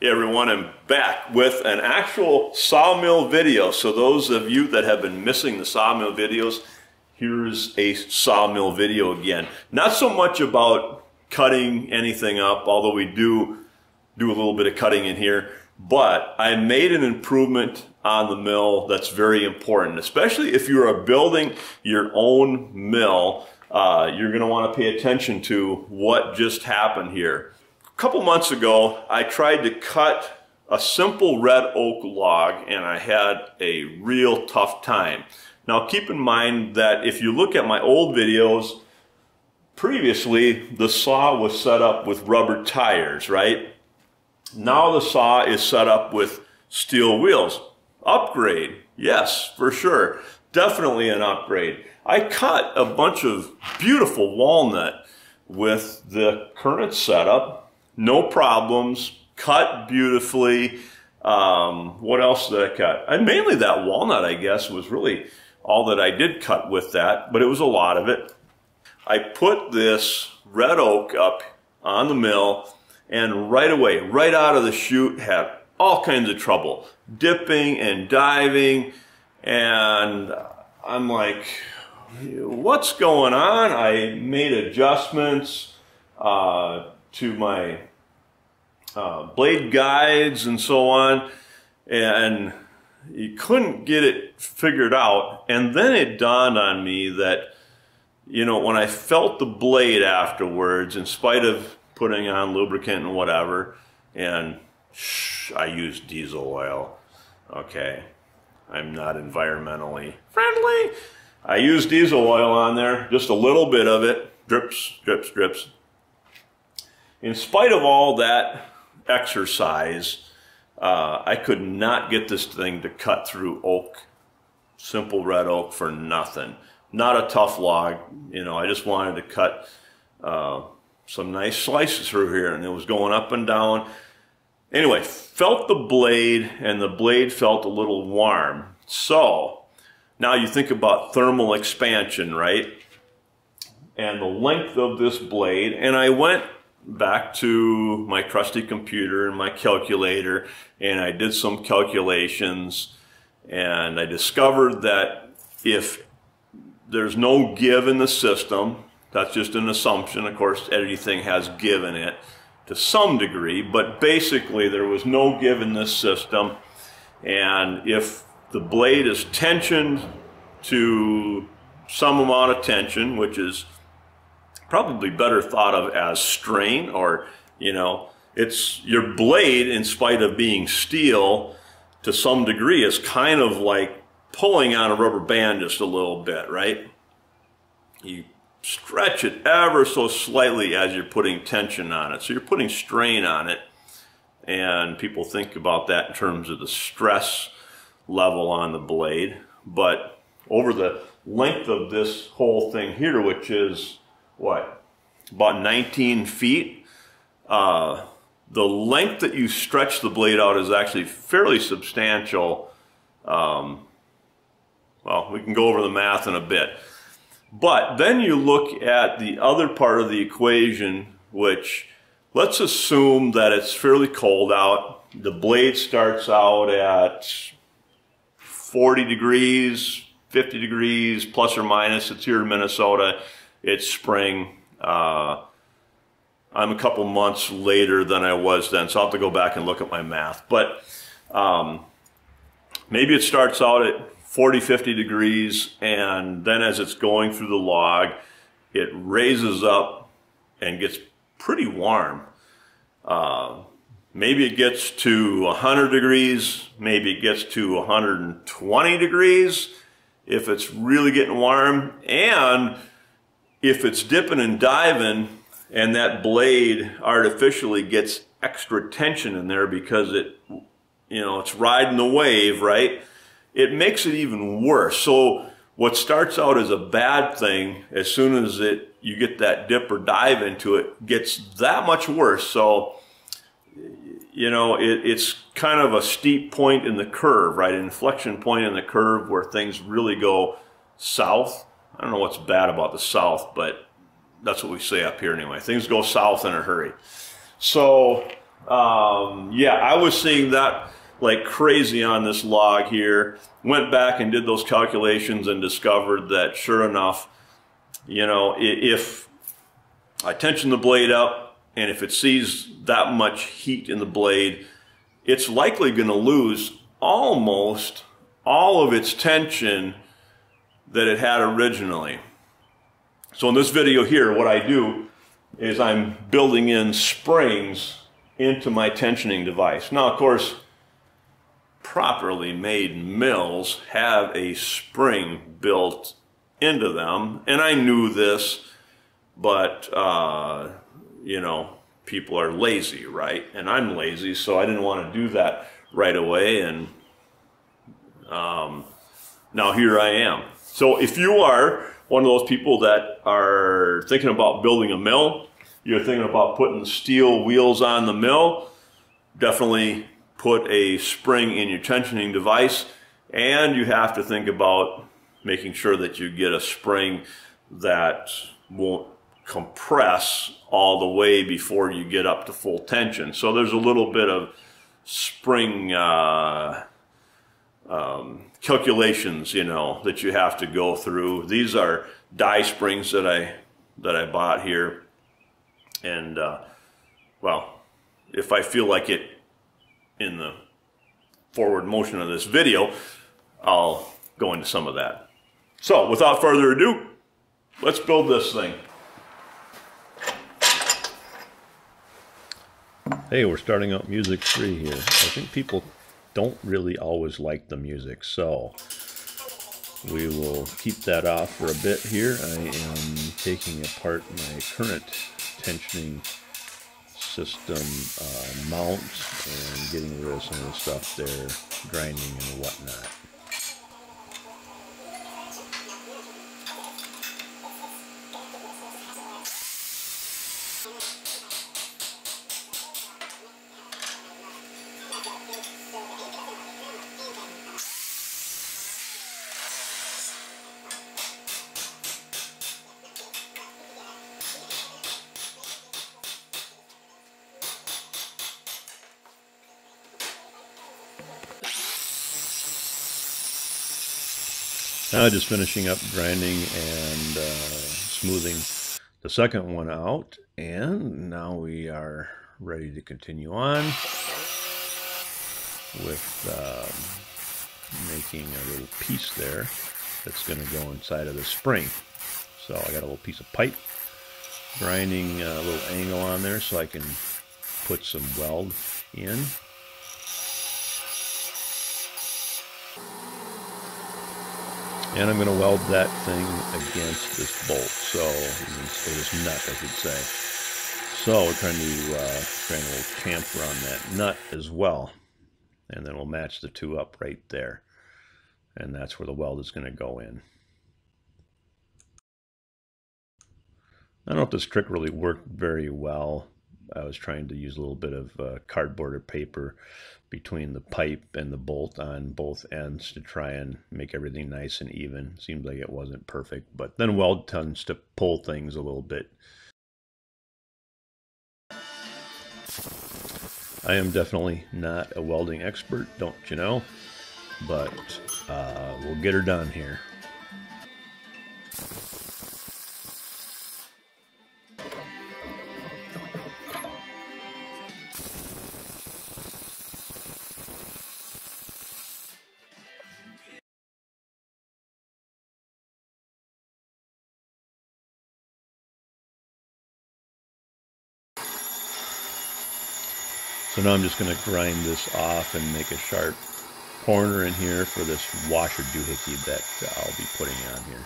Hey everyone, I'm back with an actual sawmill video. So those of you that have been missing the sawmill videos, here's a sawmill video again. Not so much about cutting anything up, although we do a little bit of cutting in here, but I made an improvement on the mill that's very important, especially if you are building your own mill. You're going to want to pay attention to what just happened here. A couple months ago, I tried to cut a simple red oak log and I had a real tough time. Now keep in mind that if you look at my old videos, previously the saw was set up with rubber tires, right? Now the saw is set up with steel wheels. Upgrade, yes, for sure. Definitely an upgrade. I cut a bunch of beautiful walnut with the current setup. No problems, cut beautifully. What else did I cut? And mainly that walnut, I guess, was really all that I did cut with that, but it was a lot of it. I put this red oak up on the mill and right away, right out of the chute, had all kinds of trouble. Dipping and diving, and I'm like, what's going on? I made adjustments to my blade guides and so on, and you couldn't get it figured out. And then it dawned on me that, you know, when I felt the blade afterwards, in spite of putting on lubricant and whatever, and I used diesel oil, okay, I'm not environmentally friendly. I used diesel oil on there, just a little bit of it, drips, drips, drips. In spite of all that exercise, I could not get this thing to cut through oak, simple red oak, for nothing. Not a tough log, you know, I just wanted to cut some nice slices through here, and it was going up and down. Anyway, felt the blade, and the blade felt a little warm. So now you think about thermal expansion, right? And the length of this blade, and I went back to my trusty computer and my calculator, and I did some calculations, and I discovered that if there's no give in the system, that's just an assumption, of course everything has give in it to some degree, but basically there was no give in this system, and if the blade is tensioned to some amount of tension, which is probably better thought of as strain, or, you know, it's your blade, in spite of being steel to some degree, is kind of like pulling on a rubber band just a little bit, right? You stretch it ever so slightly as you're putting tension on it, so you're putting strain on it, and people think about that in terms of the stress level on the blade. But over the length of this whole thing here, which is what, about 19 feet, the length that you stretch the blade out is actually fairly substantial. Well, we can go over the math in a bit. But then you look at the other part of the equation, which, let's assume that it's fairly cold out. The blade starts out at 40 degrees, 50 degrees, plus or minus. It's here in Minnesota. It's spring. I'm a couple months later than I was then, so I'll have to go back and look at my math. But maybe it starts out at 40, 50 degrees, and then as it's going through the log, it raises up and gets pretty warm. Maybe it gets to 100 degrees, maybe it gets to 120 degrees if it's really getting warm. And if it's dipping and diving and that blade artificially gets extra tension in there because it, you know, it's riding the wave, right? It makes it even worse. So what starts out as a bad thing, as soon as you get that dip or dive into it, gets that much worse. So, you know, it's kind of a steep point in the curve, right? An inflection point in the curve where things really go south. I don't know what's bad about the south, but that's what we say up here anyway. Things go south in a hurry. So Yeah, I was seeing that like crazy on this log here. Went back and did those calculations and discovered that sure enough, you know, if I tension the blade up and if it sees that much heat in the blade, it's likely going to lose almost all of its tension that it had originally. So in this video here, what I do is I'm building in springs into my tensioning device. Now, of course, properly made mills have a spring built into them, and I knew this, but you know, people are lazy, right? And I'm lazy, so I didn't want to do that right away, and now here I am. So if you are one of those people that are thinking about building a mill, you're thinking about putting steel wheels on the mill, definitely put a spring in your tensioning device, and you have to think about making sure that you get a spring that won't compress all the way before you get up to full tension. So there's a little bit of spring calculations, you know, that you have to go through. These are die springs that I bought here, and well, if I feel like it in the forward motion of this video, I'll go into some of that. So without further ado, let's build this thing. Hey, we're starting out music free here. I think people don't really always like the music, so we will keep that off for a bit here. I am taking apart my current tensioning system mount and getting rid of some of the stuff there, grinding and whatnot. Now just finishing up grinding and smoothing the second one out, and now we are ready to continue on with making a little piece there that's going to go inside of the spring. So I got a little piece of pipe, grinding a little angle on there so I can put some weld in. And I'm going to weld that thing against this bolt, so or this nut, I should say. So we're trying to a little chamfer on that nut as well, and then we'll match the two up right there, and that's where the weld is going to go in. I don't know if this trick really worked very well. I was trying to use a little bit of cardboard or paper between the pipe and the bolt on both ends to try and make everything nice and even. Seems like it wasn't perfect, but then weld tends to pull things a little bit. I am definitely not a welding expert, don't you know, but we'll get her done here. So now I'm just going to grind this off and make a sharp corner in here for this washer doohickey that I'll be putting on here.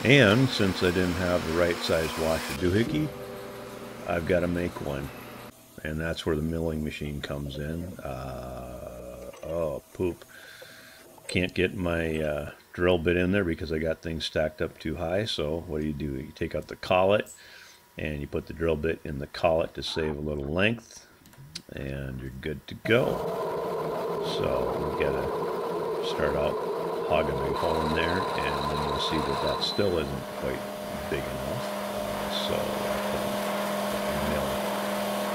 And since I didn't have the right size washer doohickey, I've got to make one. And that's where the milling machine comes in. Oh, poop. Can't get my drill bit in there because I got things stacked up too high. So what do? You take out the collet and you put the drill bit in the collet to save a little length, and you're good to go. So we gotta start out hog a big hole in there, and then you'll see that that still isn't quite big enough. So I put a mill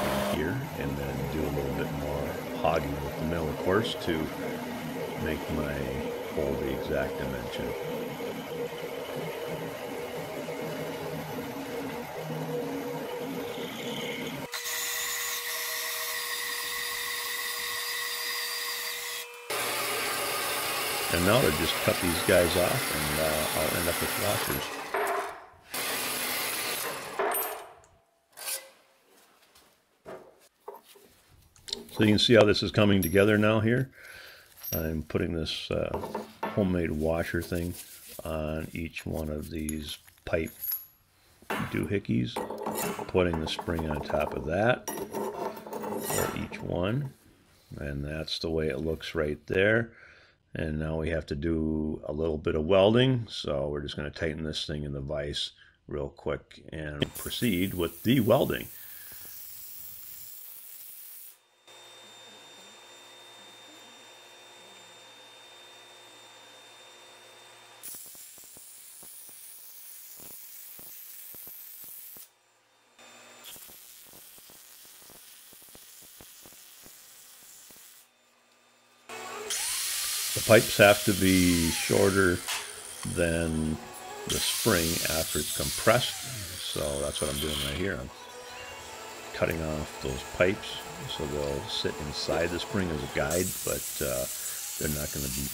in here, and then do a little bit more hogging with the mill, of course, to make my hole the exact dimension. And now to just cut these guys off, and I'll end up with washers. So you can see how this is coming together now here. I'm putting this homemade washer thing on each one of these pipe doohickeys, putting the spring on top of that for each one, and that's the way it looks right there. And now we have to do a little bit of welding, so we're just going to tighten this thing in the vise real quick and proceed with the welding. The pipes have to be shorter than the spring after it's compressed, so that's what I'm doing right here. I'm cutting off those pipes so they'll sit inside the spring as a guide, but they're not going to be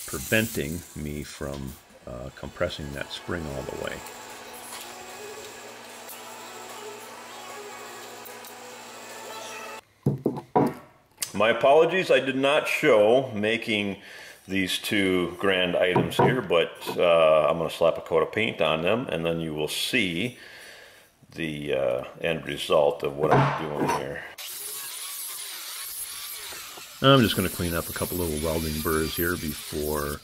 preventing me from compressing that spring all the way. My apologies, I did not show making these two grand items here, but I'm going to slap a coat of paint on them, and then you will see the end result of what I'm doing here. I'm just going to clean up a couple little welding burrs here before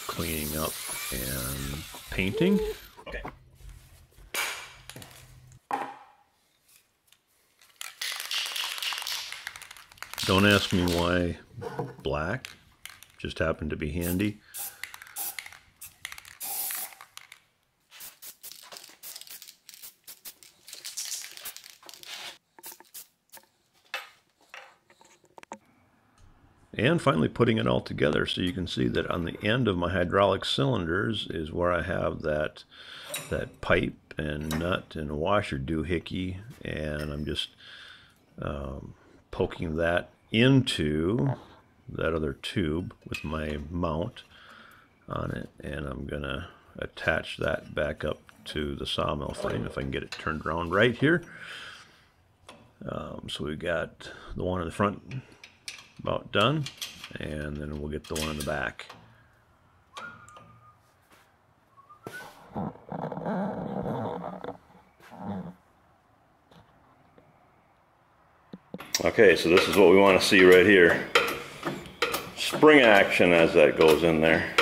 cleaning up and painting. Okay. Don't ask me why black, just happened to be handy. And finally putting it all together, so you can see that on the end of my hydraulic cylinders is where I have that pipe and nut and washer doohickey, and I'm just poking that into that other tube with my mount on it, and I'm gonna attach that back up to the sawmill frame if I can get it turned around right here. So we've got the one in the front about done, and then we'll get the one in the back. Okay, so this is what we want to see right here. Spring action as that goes in there.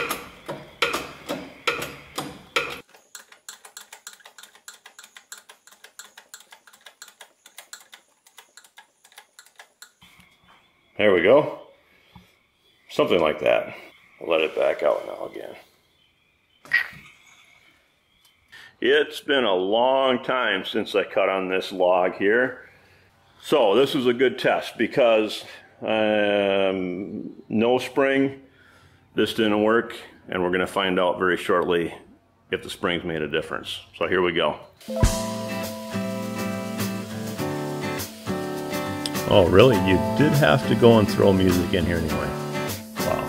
There we go. Something like that. I'll let it back out now again. It's been a long time since I cut on this log here. So this was a good test because no spring, this didn't work, and we're going to find out very shortly if the springs made a difference. So here we go. Oh really? You did have to go and throw music in here anyway. Wow.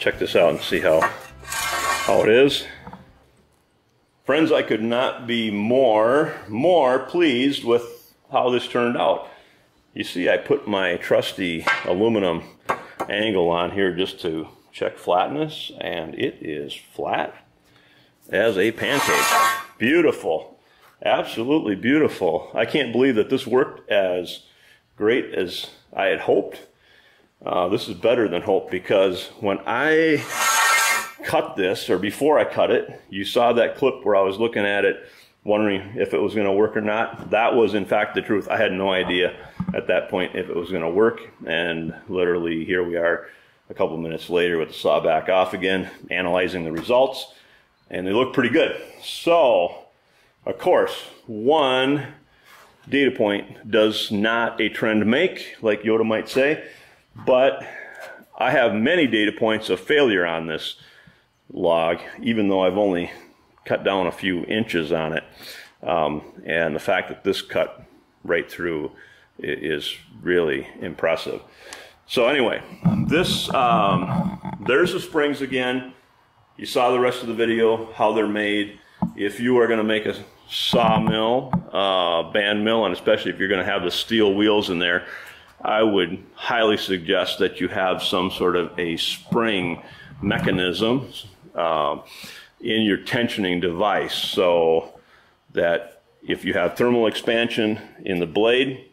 check this out and see how it is. Friends, I could not be more pleased with how this turned out. You see, I put my trusty aluminum angle on here just to check flatness, and it is flat as a pancake. Beautiful. Absolutely beautiful. I can't believe that this worked as great as I had hoped. This is better than hope, because when I cut this, or before I cut it, you saw that clip where I was looking at it wondering if it was going to work or not. That was in fact the truth. I had no idea at that point if it was going to work, and literally here we are a couple minutes later with the saw back off again, analyzing the results, and they look pretty good. So of course, one data point does not a trend make, like Yoda might say, but I have many data points of failure on this log, even though I've only cut down a few inches on it. And the fact that this cut right through is really impressive. So anyway, this there's the springs again. You saw the rest of the video, how they're made. If you are going to make a sawmill, band mill, and especially if you're going to have the steel wheels in there, I would highly suggest that you have some sort of a spring mechanism in your tensioning device, so that if you have thermal expansion in the blade,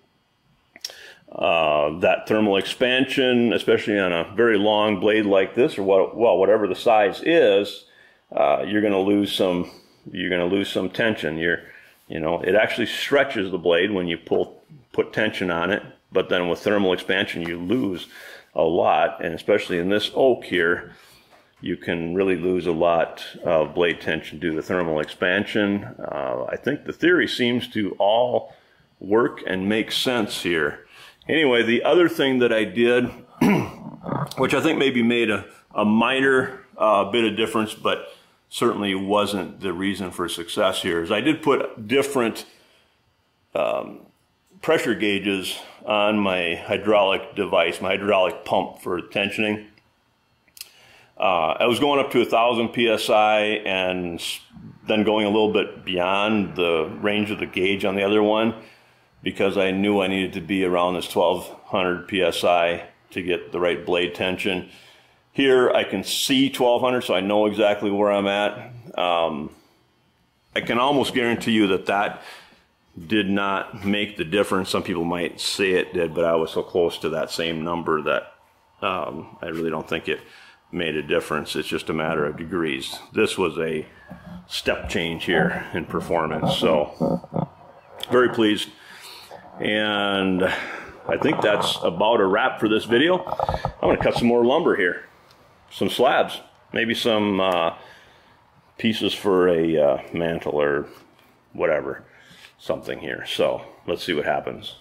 that thermal expansion, especially on a very long blade like this, or whatever the size is, you're going to lose some. You're going to lose some tension. It actually stretches the blade when you put tension on it, but then with thermal expansion you lose a lot, and especially in this oak here, you can really lose a lot of blade tension due to thermal expansion. I think the theory seems to all work and make sense here. Anyway, the other thing that I did, which I think maybe made a minor bit of difference, but certainly wasn't the reason for success here, is I did put different pressure gauges on my hydraulic device, my hydraulic pump for tensioning. I was going up to 1,000 psi and then going a little bit beyond the range of the gauge on the other one, because I knew I needed to be around this 1,200 psi to get the right blade tension. Here I can see 1,200, so I know exactly where I'm at. I can almost guarantee you that did not make the difference. Some people might say it did, but I was so close to that same number that I really don't think it made a difference. It's just a matter of degrees. This was a step change here in performance, so very pleased. And I think that's about a wrap for this video. I'm going to cut some more lumber here. Some slabs, maybe some pieces for a mantle or whatever, something here. So let's see what happens.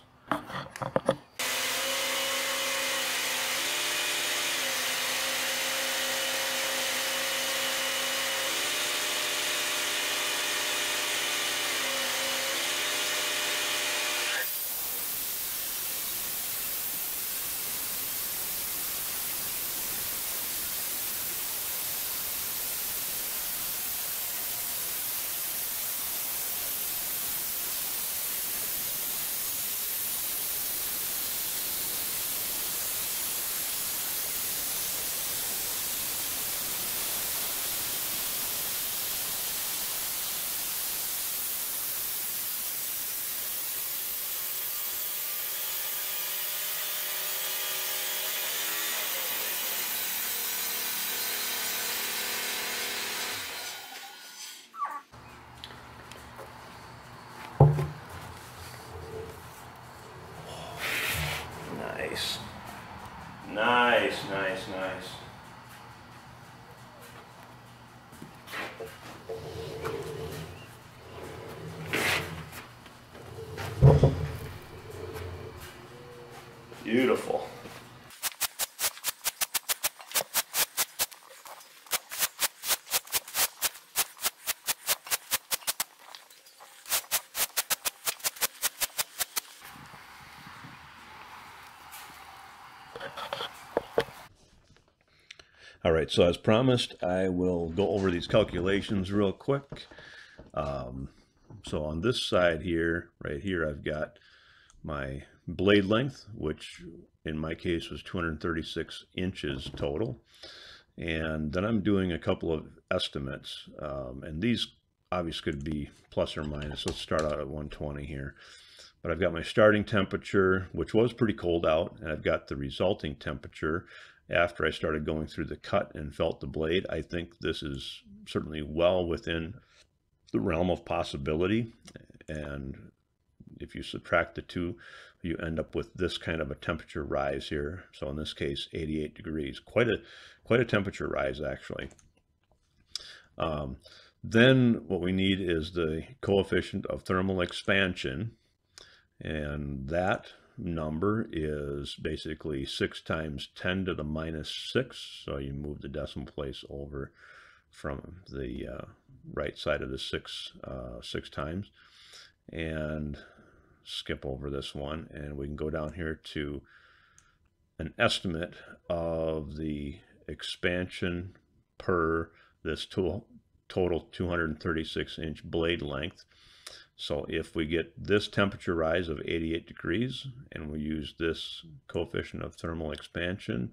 Nice. Nice. Beautiful. All right, so as promised, I will go over these calculations real quick. So on this side here, right here, I've got my blade length, which in my case was 236 inches total. And then I'm doing a couple of estimates, and these obviously could be plus or minus. Let's start out at 120 here. But I've got my starting temperature, which was pretty cold out, and I've got the resulting temperature after I started going through the cut and felt the blade. I think this is certainly well within the realm of possibility, and if you subtract the two, you end up with this kind of a temperature rise here. So in this case, 88 degrees, quite a temperature rise actually. Then what we need is the coefficient of thermal expansion, and that number is basically 6 times 10 to the minus 6. So you move the decimal place over from the right side of the 6 times, and skip over this one, and we can go down here to an estimate of the expansion per this total 236 inch blade length. So if we get this temperature rise of 88 degrees and we use this coefficient of thermal expansion,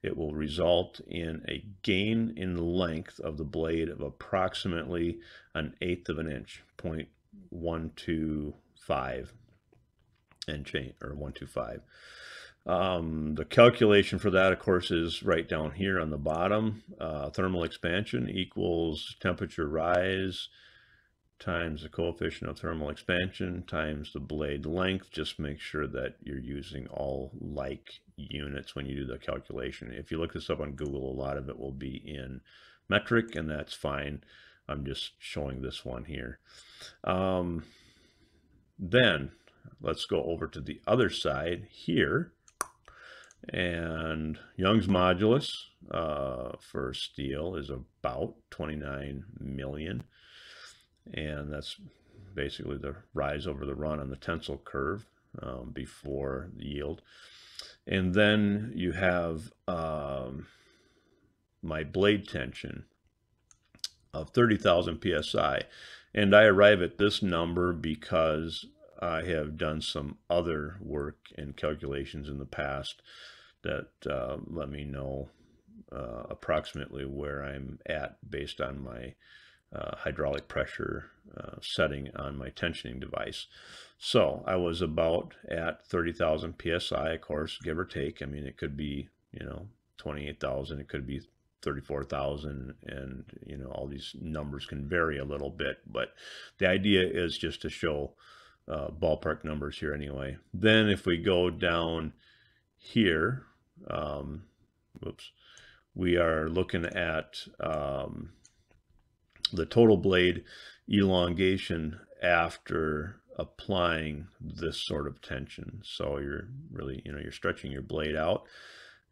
it will result in a gain in length of the blade of approximately 1/8 of an inch, 0.125 and change, or 125. The calculation for that, of course, is right down here on the bottom. Thermal expansion equals temperature rise times the coefficient of thermal expansion times the blade length. Just make sure that you're using all like units when you do the calculation. If you look this up on Google, a lot of it will be in metric, and that's fine. I'm just showing this one here. Then let's go over to the other side here, and Young's modulus for steel is about 29 million. And that's basically the rise over the run on the tensile curve before the yield. And then you have my blade tension of 30,000 psi. And I arrive at this number because I have done some other work and calculations in the past that let me know approximately where I'm at based on my hydraulic pressure setting on my tensioning device. So I was about at 30,000 psi, of course, give or take. I mean, it could be, 28,000, it could be 34,000, and all these numbers can vary a little bit, but the idea is just to show ballpark numbers here anyway. Then if we go down here, we are looking at the total blade elongation after applying this sort of tension. So you're really, you're stretching your blade out,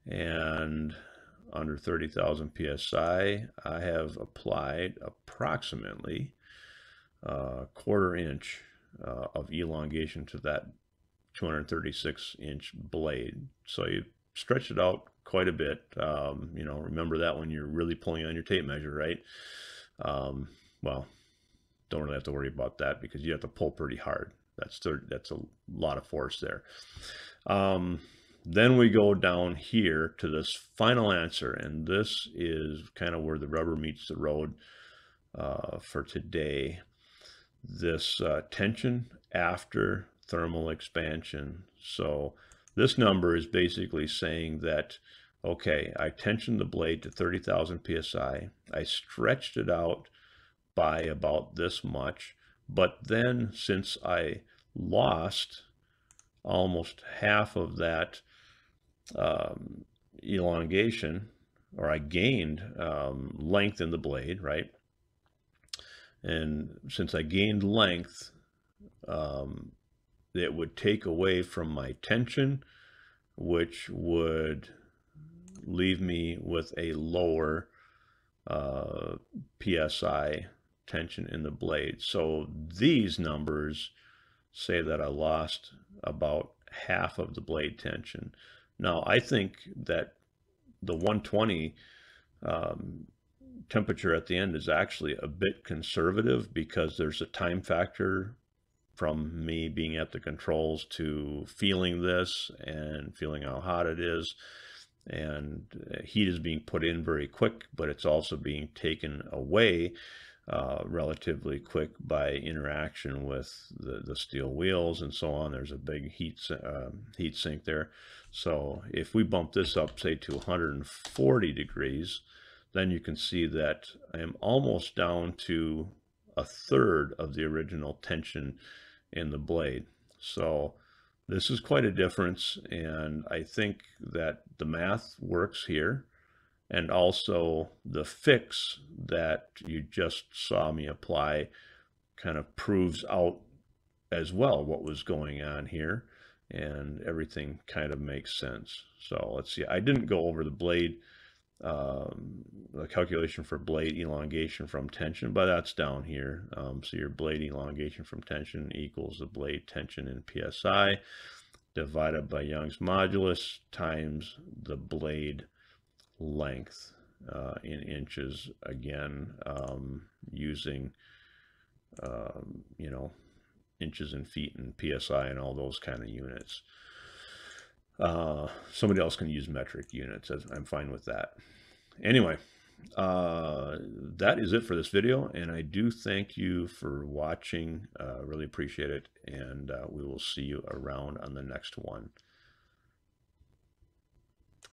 and under 30,000 psi, I have applied approximately a 1/4 inch of elongation to that 236 inch blade. So you stretch it out quite a bit. Remember that when you're really pulling on your tape measure, right? Well, don't really have to worry about that because you have to pull pretty hard. That's a lot of force there. Then we go down here to this final answer, and this is kind of where the rubber meets the road for today. This tension after thermal expansion. So this number is basically saying that, okay, I tensioned the blade to 30,000 psi. I stretched it out by about this much, but then since I lost almost half of that elongation, or I gained length in the blade, right? And since I gained length, it would take away from my tension, which would leave me with a lower PSI tension in the blade. So these numbers say that I lost about half of the blade tension. Now, I think that the 120 temperature at the end is actually a bit conservative because there's a time factor from me being at the controls to feeling this and feeling how hot it is. And heat is being put in very quick, but it's also being taken away relatively quick by interaction with the steel wheels and so on. There's a big heat sink there. So if we bump this up, say, to 140 degrees, then you can see that I am almost down to a third of the original tension in the blade. So this is quite a difference, and I think that the math works here, and also the fix that you just saw me apply kind of proves out as well what was going on here, and everything kind of makes sense. So let's see, I didn't go over the blade, the calculation for blade elongation from tension, but that's down here. So your blade elongation from tension equals the blade tension in PSI divided by Young's modulus times the blade length in inches, again, using you know, inches and feet and PSI and all those kind of units. Somebody else can use metric units. I'm fine with that. Anyway, that is it for this video, and I do thank you for watching. Really appreciate it, and we will see you around on the next one.